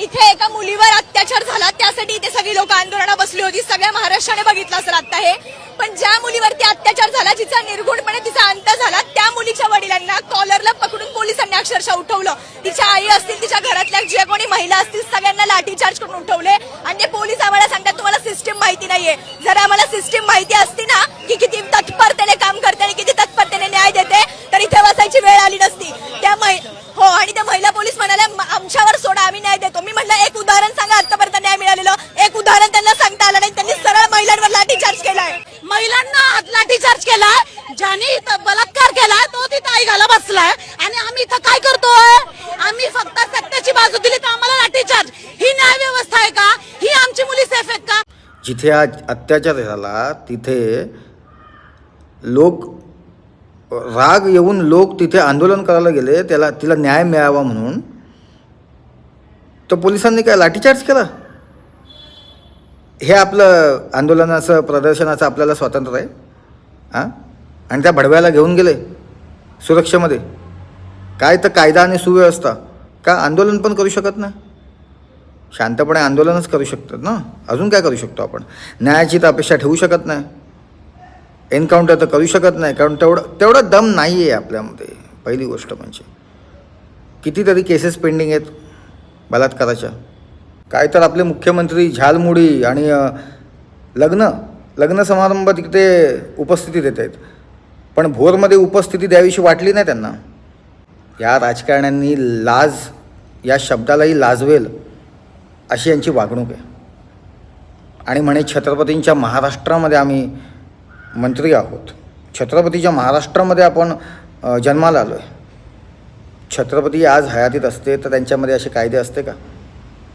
इथे एका मुलीवर अत्याचार झाला, त्यासाठी इथे सगळी लोक आंदोलनाला बसली होती. सगळ्या महाराष्ट्राने बघितलं असेल आता हे. पण ज्या मुलीवरती अत्याचार झाला, जिचा निर्गुणपणे तिचा अंत झाला, त्या मुलीच्या वडिलांना कॉलरला पकडून पोलिसांनी अक्षरशः उठवलं. तिच्या आई असतील, तिच्या घरातल्या जे कोणी महिला असतील, सगळ्यांना लाठीचार्ज करून उठवले. आणि ते पोलीस आम्हाला सांगतात तुम्हाला सिस्टीम माहिती नाहीये. जर आम्हाला सिस्टीम माहिती असती ना की किती तत्परतेने काम करते आणि किती तत्परतेने न्याय देते, तर इथे बसायची वेळ आली नसती. हो, आणि त्या महिला पोलीस म्हणाल्या आमच्यावर सोडा, आम्ही न्याय देतो. मी म्हटलं एक उदाहरण सांगा आतापर्यंत न्याय मिळालेलं. एक उदाहरण त्यांना सांगता आलं नाही. त्यांनी सरळ महिलांवर लाठीचार्ज केलाय. महिलांना लाठीचार्ज केलाय. ज्याने बलात्कार केलाय तो तिथे आई घाला बसलाय. आणि आम्ही इथं काय करतोय? आम्ही फक्त सत्याची बाजू दिली तर आम्हाला लाठीचार्ज. ही न्याय व्यवस्था आहे का? ही आमची मुली सेफ आहेत का? जिथे आज अत्याचार झाला तिथे लोक राग येऊन लोक तिथे आंदोलन करायला गेले, तिला न्याय मिळावा म्हणून. तर पोलिसांनी काय लाठीचार्ज केला? हे आपलं आंदोलनाचं प्रदर्शनाचं आपल्याला स्वातंत्र्य आहे हां? आणि त्या भडव्याला घेऊन गेले सुरक्षेमध्ये. काय तर कायदा आणि सुव्यवस्था का आंदोलन पण करू शकत नाही? शांतपणे आंदोलनच करू शकतात ना. अजून काय करू शकतो आपण? न्यायाची तर अपेक्षा ठेवू शकत नाही. एन्काउंटर तर करू शकत नाही, कारण तेवढा दम नाही आहे आपल्यामध्ये. पहिली गोष्ट म्हणजे कितीतरी केसेस पेंडिंग आहेत बलात्काराच्या. काय तर आपले मुख्यमंत्री झालमुडी आणि लग्न समारंभ तिथे उपस्थिती देत आहेत, पण भोरमध्ये उपस्थिती द्यावीशी वाटली नाही त्यांना. या राजकारण्यांनी लाज या शब्दालाही लाजवेल अशी यांची वागणूक आहे. आणि म्हणे छत्रपतींच्या महाराष्ट्रामध्ये आम्ही मंत्री आहोत. छत्रपतीच्या महाराष्ट्रामध्ये आपण जन्माला आलो आहे. छत्रपती आज हयातीत असते तर त्यांच्यामध्ये असे कायदे असते का?